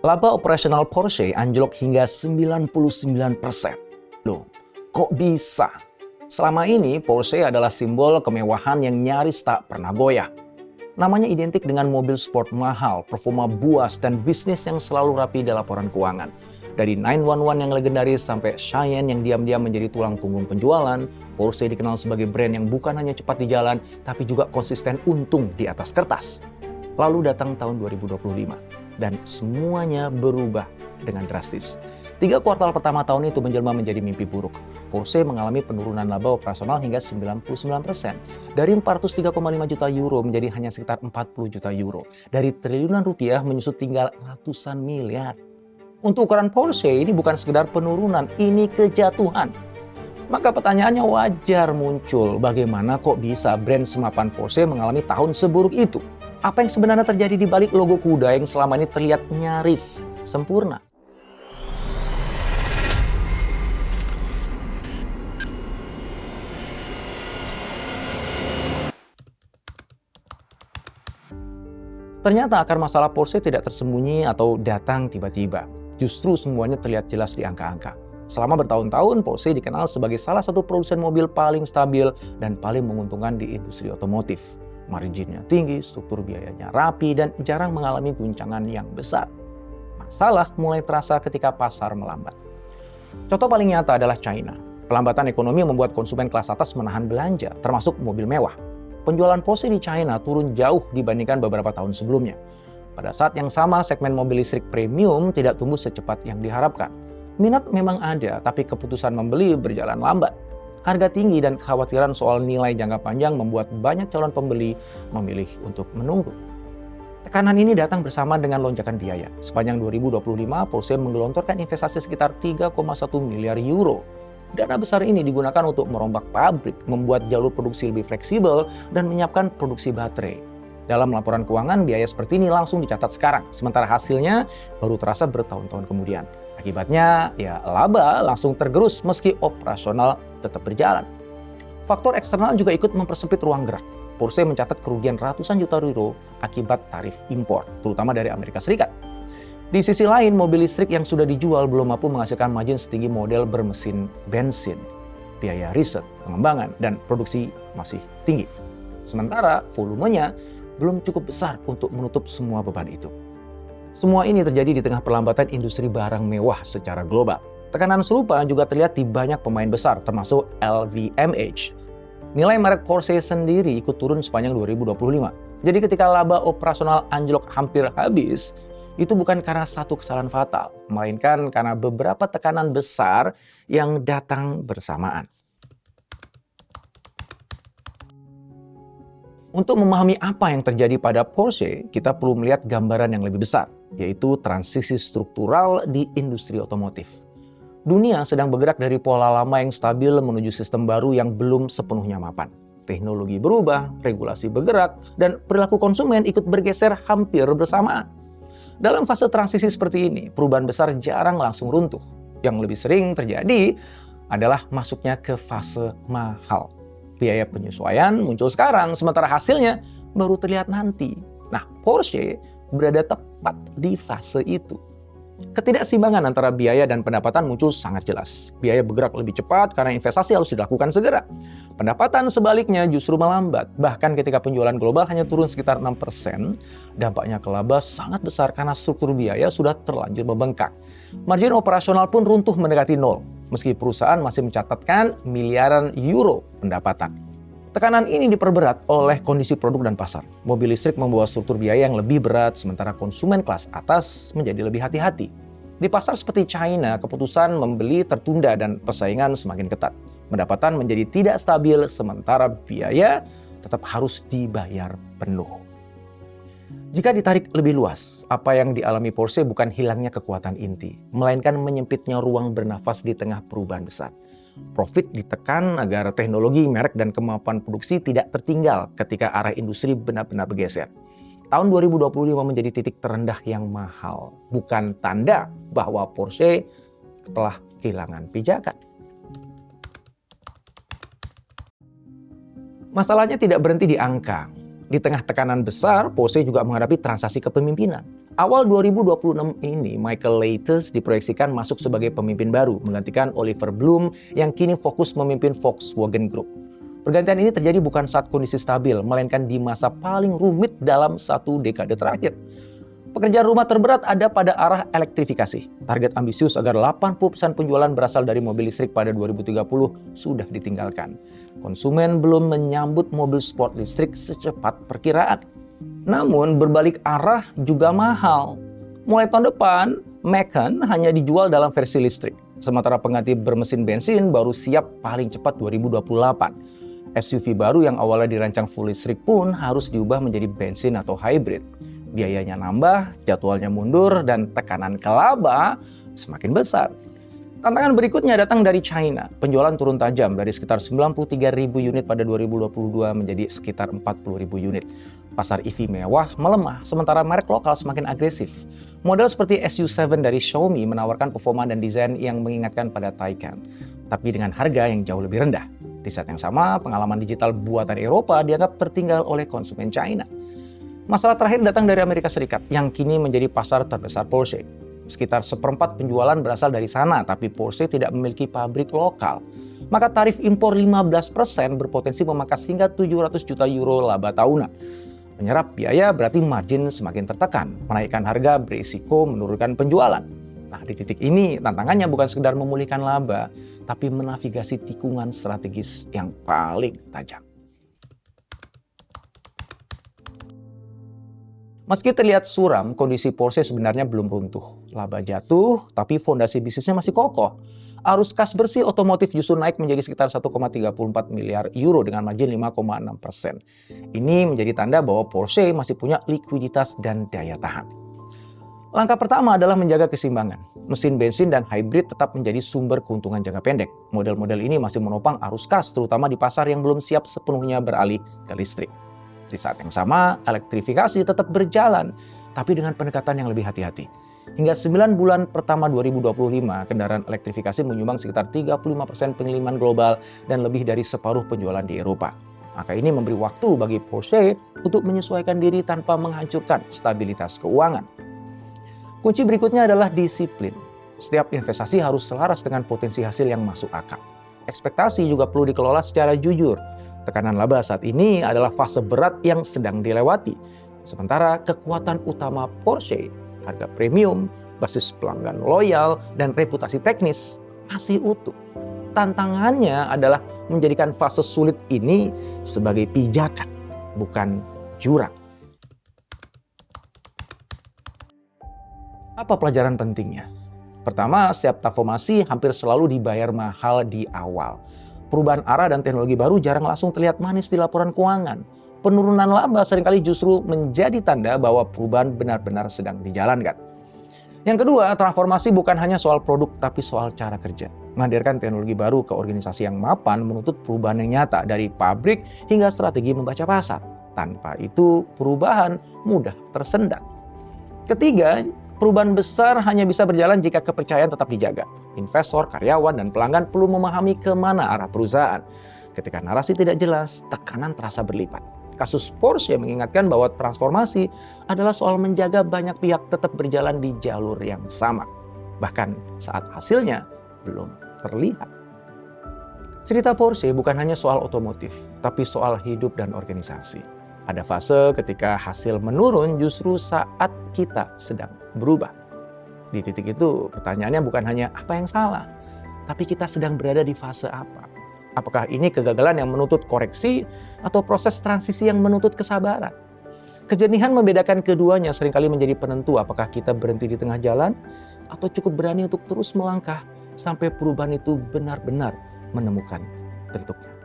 Laba operasional Porsche anjlok hingga 99%. Loh, kok bisa? Selama ini Porsche adalah simbol kemewahan yang nyaris tak pernah goyah. Namanya identik dengan mobil sport mahal, performa buas, dan bisnis yang selalu rapi dalam laporan keuangan. Dari 911 yang legendaris sampai Cayenne yang diam-diam menjadi tulang punggung penjualan, Porsche dikenal sebagai brand yang bukan hanya cepat di jalan, tapi juga konsisten untung di atas kertas. Lalu datang tahun 2025, dan semuanya berubah dengan drastis. 3 kuartal pertama tahun itu menjelma menjadi mimpi buruk. Porsche mengalami penurunan laba operasional hingga 99%. Dari 403,5 juta euro menjadi hanya sekitar 40 juta euro. Dari triliunan rupiah menyusut tinggal ratusan miliar. Untuk ukuran Porsche ini bukan sekedar penurunan, ini kejatuhan. Maka pertanyaannya wajar muncul, bagaimana kok bisa brand semapan Porsche mengalami tahun seburuk itu? Apa yang sebenarnya terjadi di balik logo kuda yang selama ini terlihat nyaris sempurna? Ternyata akar masalah Porsche tidak tersembunyi atau datang tiba-tiba. Justru semuanya terlihat jelas di angka-angka. Selama bertahun-tahun, Porsche dikenal sebagai salah satu produsen mobil paling stabil dan paling menguntungkan di industri otomotif. Marginnya tinggi, struktur biayanya rapi, dan jarang mengalami guncangan yang besar. Masalah mulai terasa ketika pasar melambat. Contoh paling nyata adalah China. Pelambatan ekonomi membuat konsumen kelas atas menahan belanja, termasuk mobil mewah. Penjualan Porsche di China turun jauh dibandingkan beberapa tahun sebelumnya. Pada saat yang sama, segmen mobil listrik premium tidak tumbuh secepat yang diharapkan. Minat memang ada, tapi keputusan membeli berjalan lambat. Harga tinggi dan kekhawatiran soal nilai jangka panjang membuat banyak calon pembeli memilih untuk menunggu. Tekanan ini datang bersama dengan lonjakan biaya. Sepanjang 2025, Porsche menggelontorkan investasi sekitar 3,1 miliar euro. Dana besar ini digunakan untuk merombak pabrik, membuat jalur produksi lebih fleksibel, dan menyiapkan produksi baterai. Dalam laporan keuangan, biaya seperti ini langsung dicatat sekarang, sementara hasilnya baru terasa bertahun-tahun kemudian. Akibatnya, laba langsung tergerus meski operasional tetap berjalan. Faktor eksternal juga ikut mempersempit ruang gerak. Porsche mencatat kerugian ratusan juta euro akibat tarif impor, terutama dari Amerika Serikat. Di sisi lain, mobil listrik yang sudah dijual belum mampu menghasilkan margin setinggi model bermesin bensin. Biaya riset, pengembangan, dan produksi masih tinggi. Sementara volumenya belum cukup besar untuk menutup semua beban itu. Semua ini terjadi di tengah perlambatan industri barang mewah secara global. Tekanan serupa juga terlihat di banyak pemain besar, termasuk LVMH. Nilai merek Porsche sendiri ikut turun sepanjang 2025. Jadi ketika laba operasional anjlok hampir habis, itu bukan karena satu kesalahan fatal, melainkan karena beberapa tekanan besar yang datang bersamaan. Untuk memahami apa yang terjadi pada Porsche, kita perlu melihat gambaran yang lebih besar, yaitu transisi struktural di industri otomotif. Dunia sedang bergerak dari pola lama yang stabil menuju sistem baru yang belum sepenuhnya mapan. Teknologi berubah, regulasi bergerak, dan perilaku konsumen ikut bergeser hampir bersamaan. Dalam fase transisi seperti ini, perubahan besar jarang langsung runtuh. Yang lebih sering terjadi adalah masuknya ke fase mahal. Biaya penyesuaian muncul sekarang, sementara hasilnya baru terlihat nanti. Nah, Porsche berada tepat di fase itu. Ketidakseimbangan antara biaya dan pendapatan muncul sangat jelas. Biaya bergerak lebih cepat karena investasi harus dilakukan segera. Pendapatan sebaliknya justru melambat. Bahkan ketika penjualan global hanya turun sekitar 6%, dampaknya ke laba sangat besar karena struktur biaya sudah terlanjur membengkak. Margin operasional pun runtuh mendekati nol, meski perusahaan masih mencatatkan miliaran euro pendapatan. Tekanan ini diperberat oleh kondisi produk dan pasar. Mobil listrik membawa struktur biaya yang lebih berat, sementara konsumen kelas atas menjadi lebih hati-hati. Di pasar seperti China, keputusan membeli tertunda dan persaingan semakin ketat. Pendapatan menjadi tidak stabil, sementara biaya tetap harus dibayar penuh. Jika ditarik lebih luas, apa yang dialami Porsche bukan hilangnya kekuatan inti, melainkan menyempitnya ruang bernafas di tengah perubahan besar. Profit ditekan agar teknologi, merek, dan kemampuan produksi tidak tertinggal ketika arah industri benar-benar bergeser. Tahun 2025 menjadi titik terendah yang mahal, bukan tanda bahwa Porsche telah kehilangan pijakan. Masalahnya tidak berhenti di angka. Di tengah tekanan besar, Porsche juga menghadapi transaksi kepemimpinan. Awal 2026 ini, Michael Leiters diproyeksikan masuk sebagai pemimpin baru, menggantikan Oliver Blume yang kini fokus memimpin Volkswagen Group. Pergantian ini terjadi bukan saat kondisi stabil, melainkan di masa paling rumit dalam 1 dekade terakhir. Pekerjaan rumah terberat ada pada arah elektrifikasi. Target ambisius agar 80% penjualan berasal dari mobil listrik pada 2030 sudah ditinggalkan. Konsumen belum menyambut mobil sport listrik secepat perkiraan. Namun berbalik arah juga mahal. Mulai tahun depan, Macan hanya dijual dalam versi listrik. Sementara pengganti bermesin bensin baru siap paling cepat 2028. SUV baru yang awalnya dirancang full listrik pun harus diubah menjadi bensin atau hybrid. Biayanya nambah, jadwalnya mundur, dan tekanan ke laba semakin besar. Tantangan berikutnya datang dari China. Penjualan turun tajam dari sekitar 93.000 unit pada 2022 menjadi sekitar 40.000 unit. Pasar EV mewah melemah, sementara merek lokal semakin agresif. Model seperti SU7 dari Xiaomi menawarkan performa dan desain yang mengingatkan pada Taycan, tapi dengan harga yang jauh lebih rendah. Di saat yang sama, pengalaman digital buatan Eropa dianggap tertinggal oleh konsumen China. Masalah terakhir datang dari Amerika Serikat, yang kini menjadi pasar terbesar Porsche. Sekitar 1/4 penjualan berasal dari sana, tapi Porsche tidak memiliki pabrik lokal. Maka tarif impor 15% berpotensi memangkas hingga 700 juta euro laba tahunan. Menyerap biaya berarti margin semakin tertekan. Menaikkan harga berisiko menurunkan penjualan. Nah, di titik ini tantangannya bukan sekedar memulihkan laba, tapi menavigasi tikungan strategis yang paling tajam. Meski terlihat suram, kondisi Porsche sebenarnya belum runtuh. Laba jatuh, tapi fondasi bisnisnya masih kokoh. Arus kas bersih otomotif justru naik menjadi sekitar 1,34 miliar euro dengan margin 5,6%. Ini menjadi tanda bahwa Porsche masih punya likuiditas dan daya tahan. Langkah pertama adalah menjaga keseimbangan. Mesin bensin dan hybrid tetap menjadi sumber keuntungan jangka pendek. Model-model ini masih menopang arus kas, terutama di pasar yang belum siap sepenuhnya beralih ke listrik. Di saat yang sama, elektrifikasi tetap berjalan, tapi dengan pendekatan yang lebih hati-hati. Hingga 9 bulan pertama 2025, kendaraan elektrifikasi menyumbang sekitar 35% pengiriman global dan lebih dari separuh penjualan di Eropa. Maka ini memberi waktu bagi Porsche untuk menyesuaikan diri tanpa menghancurkan stabilitas keuangan. Kunci berikutnya adalah disiplin. Setiap investasi harus selaras dengan potensi hasil yang masuk akal. Ekspektasi juga perlu dikelola secara jujur. Tekanan laba saat ini adalah fase berat yang sedang dilewati. Sementara kekuatan utama Porsche, harga premium, basis pelanggan loyal, dan reputasi teknis masih utuh. Tantangannya adalah menjadikan fase sulit ini sebagai pijakan, bukan jurang. Apa pelajaran pentingnya? Pertama, setiap transformasi hampir selalu dibayar mahal di awal. Perubahan arah dan teknologi baru jarang langsung terlihat manis di laporan keuangan. Penurunan laba seringkali justru menjadi tanda bahwa perubahan benar-benar sedang dijalankan. Yang kedua, transformasi bukan hanya soal produk tapi soal cara kerja. Menghadirkan teknologi baru ke organisasi yang mapan menuntut perubahan yang nyata dari pabrik hingga strategi membaca pasar. Tanpa itu, perubahan mudah tersendat. Ketiga, perubahan besar hanya bisa berjalan jika kepercayaan tetap dijaga. Investor, karyawan, dan pelanggan perlu memahami kemana arah perusahaan. Ketika narasi tidak jelas, tekanan terasa berlipat. Kasus Porsche mengingatkan bahwa transformasi adalah soal menjaga banyak pihak tetap berjalan di jalur yang sama. Bahkan saat hasilnya belum terlihat. Cerita Porsche bukan hanya soal otomotif, tapi soal hidup dan organisasi. Ada fase ketika hasil menurun justru saat kita sedang berubah. Di titik itu pertanyaannya bukan hanya apa yang salah, tapi kita sedang berada di fase apa. Apakah ini kegagalan yang menuntut koreksi atau proses transisi yang menuntut kesabaran? Kejenihan membedakan keduanya seringkali menjadi penentu apakah kita berhenti di tengah jalan atau cukup berani untuk terus melangkah sampai perubahan itu benar-benar menemukan bentuknya.